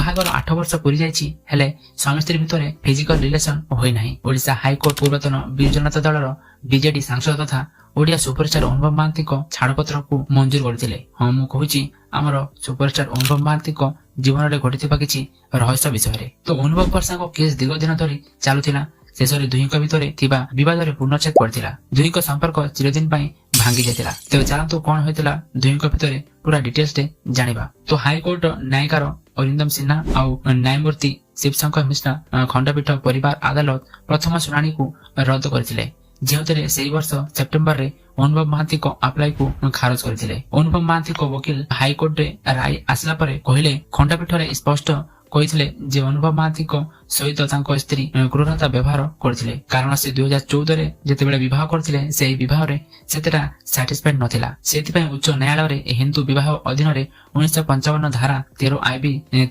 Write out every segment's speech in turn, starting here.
ବାହାଘର 8 ବର୍ଷ ପୂରି ଯାଇଛି, ହେଲେ ସ୍ୱାମୀ ସ୍ତ୍ରୀ ଭିତରେ ଫିଜିକାଲ ରିଲେସନ ହୋଇନାହିଁ। ଓଡ଼ିଶା ହାଇକୋର୍ଟ ପୂର୍ବତନ ବିଜୁ ଜନତା ଦଳର ବିଜେଡି ସାଂସଦ ତଥା ଓଡ଼ିଆ ସୁପରଷ୍ଟାର ଅନୁଭବ ମହାନ୍ତିଙ୍କ ଛାଡ଼ପତ୍ରକୁ ମଞ୍ଜୁର କରିଥିଲେ। ହଁ, ମୁଁ କହୁଛି ଆମର ସୁପରଷ୍ଟାର ଅନୁଭବ ମହାନ୍ତିଙ୍କ ଜୀବନରେ ଘଟିଥିବା କିଛି ରହସ୍ୟ ବିଷୟରେ। ତ ଅନୁଭବ ବର୍ଷାଙ୍କ କେସ୍ ଦୀର୍ଘ ଦିନ ଧରି ଚାଲୁଥିଲା। ଶେଷରେ ଦୁହିଁଙ୍କ ଭିତରେ ଥିବା ବିବାଦରେ ପୂର୍ଣ୍ଣଚ୍ଛେଦ ପଡ଼ିଥିଲା। ଦୁହିଁଙ୍କ ସମ୍ପର୍କ ଚିରଦିନ ପାଇଁ ଭାଙ୍ଗି ଯାଇଥିଲା। ତେବେ ଚାଲନ୍ତୁ କଣ ହୋଇଥିଲା ଦୁହିଁଙ୍କ ଭିତରେ ପୁରା ଡିଟେଲ୍ସରେ ଜାଣିବା। ତ ହାଇକୋର୍ଟ ନ୍ୟାୟିକାର ଅରିନ୍ଦମ ସିହ୍ନା ଆଉ ନ୍ୟାୟମୂର୍ତ୍ତି ଶିବଶଙ୍କର ମିଶ୍ରା ଖଣ୍ଡପୀଠ ପରିବାର ଆଦାଲତ ପ୍ରଥମ ଶୁଣାଣିକୁ ରଦ୍ଦ କରିଥିଲେ, ଯେଉଁଥିରେ ସେହି ବର୍ଷ ସେପ୍ଟେମ୍ବରରେ ଅନୁଭବ ମହାନ୍ତିଙ୍କ ଆପ୍ଲାଇକୁ ଖାରଜ କରିଥିଲେ। ଅନୁଭବ ମହାନ୍ତିଙ୍କ ଓକିଲ ହାଇକୋର୍ଟରେ ରାୟ ଆସିଲା ପରେ କହିଲେ, ଖଣ୍ଡପୀଠରେ ସ୍ପଷ୍ଟ କହିଥିଲେ ଯେ ଅନୁଭବ ମହାନ୍ତିଙ୍କ ସହିତ ତାଙ୍କ ସ୍ତ୍ରୀ କ୍ରୂରତା ବ୍ୟବହାର କରିଥିଲେ, କାରଣ ସେ 2014ରେ ଯେତେବେଳେ ବିବାହ କରିଥିଲେ ସେହି ବିବାହରେ ସେତେଟା ସାଟିସ୍ଫାଇଡ୍ ନଥିଲା। ସେଥିପାଇଁ ଉଚ୍ଚ ନ୍ୟାୟାଳୟରେ ହିନ୍ଦୁ ବିବାହ ଅଧୀନରେ 1955 ଧାରା 13 IB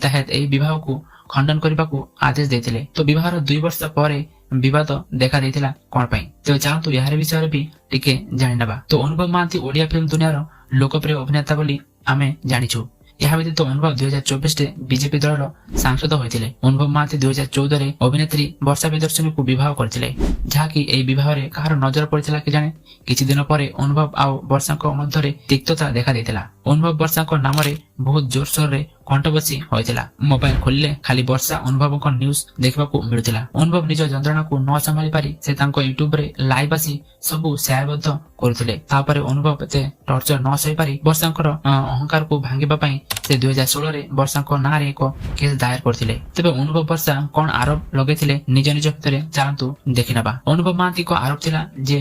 ତହେତ ଏହି ବିବାହକୁ ଖଣ୍ଡନ କରିବାକୁ ଆଦେଶ ଦେଇଥିଲେ। ତ ବିବାହର 2 ବର୍ଷ ପରେ ବିବାଦ ଦେଖା ଦେଇଥିଲା କଣ ପାଇଁ? ତେବେ ଚାଲନ୍ତୁ ଏହାର ବିଷୟରେ ବି ଟିକେ ଜାଣିନେବା। ତ ଅନୁଭବ ମହାନ୍ତି ଓଡ଼ିଆ ଫିଲ୍ମ ଦୁନିଆର ଲୋକପ୍ରିୟ ଅଭିନେତା ବୋଲି ଆମେ ଜାଣିଛୁ। ଏହା ବ୍ୟତୀତ ଅନୁଭବ 2024ରେ ବିଜେପି ଦଳର ସାଂସଦ ହୋଇଥିଲେ। ଅନୁଭବ ମହାନ୍ତି 2014ରେ ଅଭିନେତ୍ରୀ ବର୍ଷା ପ୍ରିୟଦର୍ଶିନୀଙ୍କୁ ବିବାହ କରିଥିଲେ, ଯାହାକି ଏହି ବିବାହରେ କାହାର ନଜର ପଡ଼ିଥିଲା କେଜାଣେ। କିଛି ଦିନ ପରେ ଅନୁଭବ ଆଉ ବର୍ଷାଙ୍କ ମଧ୍ୟରେ ତିକ୍ତତା ଦେଖା ଦେଇଥିଲା। ଅନୁଭବ ବର୍ଷାଙ୍କ ନାମରେ ବହୁତ ଜୋରସୋରରେ କଣ୍ଟ୍ରୋଭର୍ସି ହୋଇଥିଲା। ମୋବାଇଲ ଖୋଲିଲେ ଖାଲି ବର୍ଷା ଅନୁଭବଙ୍କ ନ୍ୟୁଜ ଦେଖିବାକୁ ମିଳୁଥିଲା। ଅନୁଭବ ନିଜ ଯନ୍ତ୍ରଣାକୁ ନ ସମ୍ଭାଳି ପାରି ସେ ତାଙ୍କ ୟୁଟ୍ୟୁବରେ ଲାଇଭ୍ ଆସି ସବୁ ସେୟାରବଦ୍ଧ କରୁଥିଲେ। ତାପରେ ଅନୁଭବ ଏତେ ଟର୍ଚର ନ ସହିପାରି ବର୍ଷାଙ୍କର ଅହଙ୍କାରକୁ ଭାଙ୍ଗିବା ପାଇଁ ସେ 2016ରେ ବର୍ଷାଙ୍କ ନାଁରେ ଏକ କେସ୍ ଦାୟର କରିଥିଲେ। ତେବେ ଅନୁଭବ ବର୍ଷା କଣ ଆରୋପ ଲଗେଇଥିଲେ ନିଜ ଭିତରେ ଚାଲନ୍ତୁ ଦେଖିନେବା। ଅନୁଭବ ମହାନ୍ତିଙ୍କ ଆରୋପ ଥିଲା ଯେ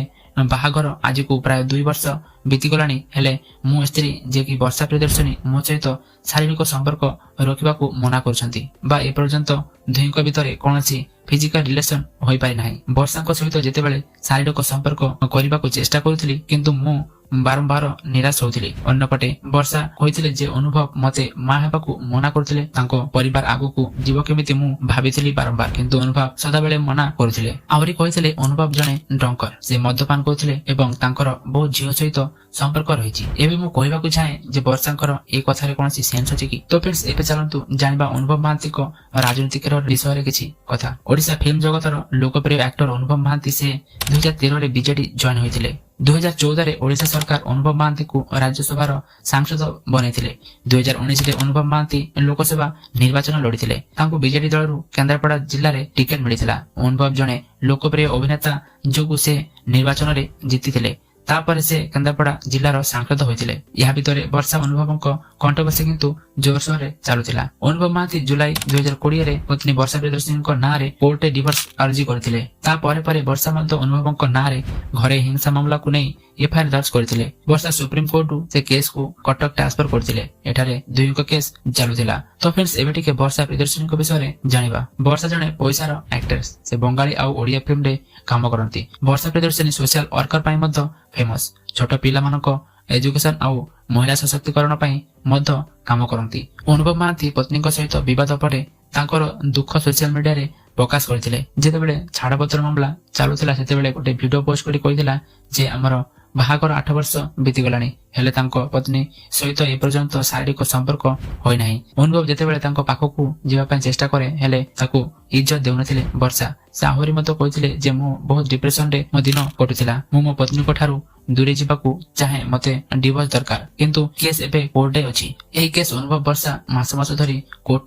ବାହାଘର ଆଜିକୁ ପ୍ରାୟ 2 ବର୍ଷ ବିତିଗଲାଣି, ହେଲେ ମୋ ସ୍ତ୍ରୀ ଯିଏକି ବର୍ଷା ପ୍ରିୟଦର୍ଶିନୀ ମୋ ସହିତ ଶାରୀରିକ ସମ୍ପର୍କ ରଖିବାକୁ ମନା କରୁଛନ୍ତି ବା ଏପର୍ଯ୍ୟନ୍ତ ଦୁହିଁଙ୍କ ଭିତରେ କୌଣସି ଫିଜିକାଲ ରିଲେସନ ହୋଇପାରି ନାହିଁ। ବର୍ଷାଙ୍କ ସହିତ ଯେତେବେଳେ ଶାରୀରିକ ସମ୍ପର୍କ କରିବାକୁ ଚେଷ୍ଟା କରୁଥିଲି, କିନ୍ତୁ ମୁଁ ବାରମ୍ବାର ନିରାଶ ହେଉଥିଲି। ଅନ୍ୟପଟେ ବର୍ଷା କହିଥିଲେ ଯେ ଅନୁଭବ ମତେ ମା ହେବାକୁ ମନା କରୁଥିଲେ। ତାଙ୍କ ପରିବାର ଆଗକୁ ଯିବ କେମିତି ମୁଁ ଭାବିଥିଲି ବାରମ୍ବାର, କିନ୍ତୁ ଅନୁଭବ ସଦାବେଳେ ମନା କରୁଥିଲେ। ଆହୁରି କହିଥିଲେ ଅନୁଭବ ଜଣେ ଡ୍ରଙ୍କର, ସେ ମଦ୍ୟପାନ କରୁଥିଲେ ଏବଂ ତାଙ୍କର ବହୁତ ଝିଅ ସହିତ ସମ୍ପର୍କ ରହିଛି। ଏବେ ମୁଁ କହିବାକୁ ଚାହେଁ ଯେ ବର୍ଷାଙ୍କର ଏ କଥାରେ କୌଣସି ସେନ୍ସ ଅଛି କି? ତ ଫ୍ରେଣ୍ଡସ୍, ଏବେ ଚାଲନ୍ତୁ ଜାଣିବା ଅନୁଭବ ମହାନ୍ତିଙ୍କ ରାଜନୈତିକ ବିଷୟରେ କିଛି କଥା। ଓଡ଼ିଶା ଫିଲ୍ମ ଜଗତର ଲୋକପ୍ରିୟ ଆକ୍ଟର ଅନୁଭବ ମହାନ୍ତି ସେ 2013ରେ ବିଜେଡି ଜଏନ୍ ହୋଇଥିଲେ। 2014ରେ ଓଡ଼ିଶା ସରକାର ଅନୁଭବ ମହାନ୍ତିଙ୍କୁ ରାଜ୍ୟସଭାର ସାଂସଦ ବନେଇଥିଲେ। 2019ରେ ଅନୁଭବ ମହାନ୍ତି ଲୋକସଭା ନିର୍ବାଚନ ଲଢିଥିଲେ। ତାଙ୍କୁ ବିଜେଡି ଦଳରୁ କେନ୍ଦ୍ରାପଡ଼ା ଜିଲ୍ଲାରେ ଟିକେଟ ମିଳିଥିଲା। ଅନୁଭବ ଜଣେ ଲୋକପ୍ରିୟ ଅଭିନେତା ଯୋଗୁଁ ସେ ନିର୍ବାଚନରେ ଜିତିଥିଲେ। ତାପରେ ସେ କେନ୍ଦ୍ରାପଡ଼ା ଜିଲ୍ଲାର ସାଂସଦ ହୋଇଥିଲେ। ଏହା ଭିତରେ ବର୍ଷା ଅନୁଭବଙ୍କ କଣ୍ଟ୍ରୋଭର୍ସି କିନ୍ତୁ ଜୋରସୋରରେ ଚାଲୁଥିଲା। ଅନୁଭବ ମହାନ୍ତି ଜୁଲାଇ 2020ରେ ପତ୍ନୀ ବର୍ଷା ପ୍ରିୟଦର୍ଶିନୀଙ୍କ ନାଁରେ କୋର୍ଟରେ ଡିଭୋର୍ସ ଆର୍ଜି କରିଥିଲେ। ତାପରେ ପରେ ବର୍ଷା ମଧ୍ୟ ଅନୁଭବଙ୍କ ନାଁରେ ଘରେ ହିଂସା ମାମଲାକୁ ନେଇ ଏଫଆଇଆର ଦର୍ଜ କରିଥିଲେ। ବର୍ଷା ସୁପ୍ରିମକୋର୍ଟରୁ ସେ କେସ୍କୁ କଟକ ଟ୍ରାନ୍ସଫର କରିଥିଲେ। ଏଠାରେ ଦୁହିଁଙ୍କ କେସ୍ ଚାଲୁଥିଲା। ତ ଫ୍ରେଣ୍ଡସ୍, ଏବେ ଟିକେ ବର୍ଷା ପ୍ରିୟଦର୍ଶିନୀଙ୍କ ବିଷୟରେ ଜାଣିବା। ବର୍ଷା ଜଣେ ପଇସାର ଆକ୍ଟ୍ରେସ୍। ସେ ବଙ୍ଗାଳୀ ଆଉ ଓଡ଼ିଆ ଫିଲ୍ମରେ କାମ କରନ୍ତି। ବର୍ଷା ପ୍ରିୟଦର୍ଶିନୀ ସୋସିଆଲ ୱାର୍କର ପାଇଁ ମଧ୍ୟ ଫେମସ। ଛୋଟ ପିଲାମାନଙ୍କ ଏଜୁକେସନ ଆଉ ମହିଳା ସଶକ୍ତିକରଣ ପାଇଁ ମଧ୍ୟ କାମ କରନ୍ତି। ଅନୁଭବ ମହାନ୍ତି ପତ୍ନୀଙ୍କ ସହିତ ବିବାଦ ପରେ ତାଙ୍କର ଦୁଃଖ ସୋସିଆଲ ମିଡିଆରେ ପ୍ରକାଶ କରିଥିଲେ। ଯେତେବେଳେ ଛାଡ଼ପତ୍ର ମାମଲା ଚାଲୁଥିଲା ସେତେବେଳେ ଗୋଟେ ଭିଡିଓ ପୋଷ୍ଟ କରି କହିଥିଲା ଯେ ଆମର ବାହାଘର 8 ବର୍ଷ ବିତିଗଲାଣି, ହେଲେ ତାଙ୍କ ପତ୍ନୀ ସହିତ ଏପର୍ଯ୍ୟନ୍ତ ଶାରୀରିକ ସମ୍ପର୍କ ହୋଇନାହିଁ। ଅନୁଭବ ଯେତେବେଳେ ତାଙ୍କ ପାଖକୁ ଯିବା ପାଇଁ ଚେଷ୍ଟା କରେ, ହେଲେ ତାକୁ ଇଜ୍ଜତ ଦେଉନଥିଲେ ବର୍ଷା। ସେ ଆହୁରି ମଧ୍ୟ କହିଥିଲେ ଯେ ମୁଁ ବହୁତ ଡିପ୍ରେସନରେ ମୋ ଦିନ କଟୁଥିଲା। ମୁଁ ମୋ ପତ୍ନୀଙ୍କ ଠାରୁ ଦୂରେଇ ଯିବାକୁ ଚାହେଁ, ମତେ ଡିଭୋର୍ସ ଦରକାର। କିନ୍ତୁ କେସ୍ ଏବେ କୋର୍ଟରେ ଅଛି। ଏହି କେସ୍ ଅନୁଭବ ବର୍ଷା ମାସ ମାସ ଧରି କୋର୍ଟ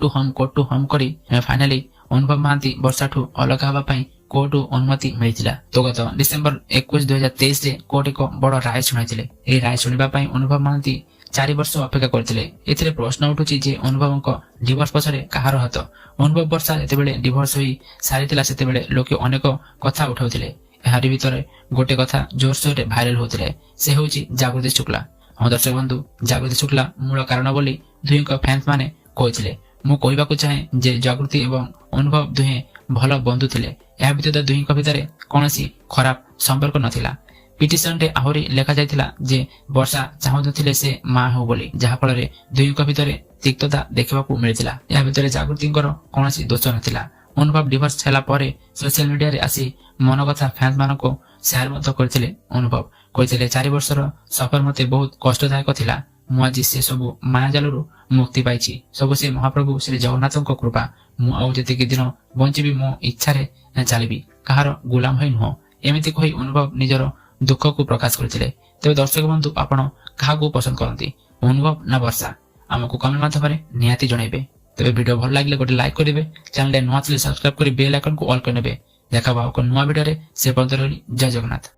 ଟୁ ହୋମ କରି ଫାଇନାଲି ଅନୁଭବ ମହାନ୍ତି ବର୍ଷାଠୁ ଅଲଗା ହେବା ପାଇଁ କୋର୍ଟରୁ ଅନୁମତି ମିଳିଥିଲା। ତ ଗତ ଡିସେମ୍ବର 21, 2023ରେ କୋର୍ଟ ଏକ ବଡ ରାୟ ଶୁଣାଇଥିଲେ। ଏହି ରାୟ ଶୁଣିବା ପାଇଁ ଅନୁଭବ ମହାନ୍ତି 4 ବର୍ଷ ଅପେକ୍ଷା କରିଥିଲେ। ଏଥିରେ ପ୍ରଶ୍ନ ଉଠୁଛି ଯେ ଅନୁଭବଙ୍କ ଡିଭୋର୍ସ ପଛରେ କାହାର ହାତ? ଅନୁଭବ ବର୍ଷା ଯେତେବେଳେ ଡିଭୋର୍ସ ହୋଇ ସାରିଥିଲା ସେତେବେଳେ ଲୋକେ ଅନେକ କଥା ଉଠାଉଥିଲେ। ଏହାରି ଭିତରେ ଗୋଟେ କଥା ଜୋରସୋରରେ ଭାଇରାଲ ହଉଥିଲେ, ସେ ହେଉଛି ଜାଗୃତି ଶୁକ୍ଲା। ହଁ ଦର୍ଶକ ବନ୍ଧୁ, ଜାଗୃତି ଶୁକ୍ଲା ମୂଳ କାରଣ ବୋଲି ଦୁହିଁଙ୍କ ଫ୍ୟାନ୍ସ ମାନେ କହିଥିଲେ। ମୁଁ କହିବାକୁ ଚାହେଁ ଯେ ଜାଗୃତି ଏବଂ ଅନୁଭବ ଦୁହେଁ ଭଲ ବନ୍ଧୁ ଥିଲେ। ଏହା ବ୍ୟତୀତ ଦୁହିଁଙ୍କ ଭିତରେ କୌଣସି ଖରାପ ସମ୍ପର୍କ ନଥିଲା। ପିଟିସନରେ ଆହୁରି ଲେଖାଯାଇଥିଲା ଯେ ବର୍ଷା ଚାହୁଁନଥିଲେ ସେ ମା ହେଉ ବୋଲି, ଯାହାଫଳରେ ଦୁହିଁଙ୍କ ଭିତରେ ତିକ୍ତତା ଦେଖିବାକୁ ମିଳିଥିଲା। ଏହା ଭିତରେ ଜାଗୃତିଙ୍କର କୌଣସି ଦୋଷ ନଥିଲା। ଅନୁଭବ ଡିଭୋର୍ସ ହେଲା ପରେ ସୋସିଆଲ ମିଡିଆରେ ଆସି ମନ କଥା ଫ୍ୟାନ୍ସ ମାନଙ୍କୁ ସେୟାର ମଧ୍ୟ କରିଥିଲେ। ଅନୁଭବ କହିଥିଲେ 4 ବର୍ଷର ସଫର ମତେ ବହୁତ କଷ୍ଟଦାୟକ ଥିଲା। ମୁଁ ଆଜି ସେ ସବୁ ମାୟାଜାଲରୁ ମୁକ୍ତି ପାଇଛି। ସବୁ ସେ ମହାପ୍ରଭୁ ଶ୍ରୀ ଜଗନ୍ନାଥଙ୍କ କୃପା। ମୁଁ ଆଉ ଯେତିକି ଦିନ ବଞ୍ଚିବି ମୋ ଇଚ୍ଛାରେ ଚାଲିବି, କାହାର ଗୁଲାମ ହୋଇ ନୁହଁ। ଏମିତି କହି ଅନୁଭବ ନିଜର ଦୁଃଖକୁ ପ୍ରକାଶ କରିଥିଲେ। ତେବେ ଦର୍ଶକ ବନ୍ଧୁ, ଆପଣ କାହାକୁ ପସନ୍ଦ କରନ୍ତି, ଅନୁଭବ ନା ବର୍ଷା? ଆମକୁ କମେଣ୍ଟ ମାଧ୍ୟମରେ ନିହାତି ଜଣାଇବେ। ତେବେ ଭିଡିଓ ଭଲ ଲାଗିଲେ ଗୋଟେ ଲାଇକ୍ କରିବେ, ଚ୍ୟାନେଲରେ ନୂଆ ଥିଲେ ସବସ୍କ୍ରାଇବ କରି ବେଲ୍ ଆଇକନକୁ ଅଲ୍ କରିନେବେ। ଦେଖା ହବ ଏକ ନୂଆ ଭିଡିଓରେ। ସେ ପର୍ଯ୍ୟନ୍ତ ଜୟ ଜଗନ୍ନାଥ।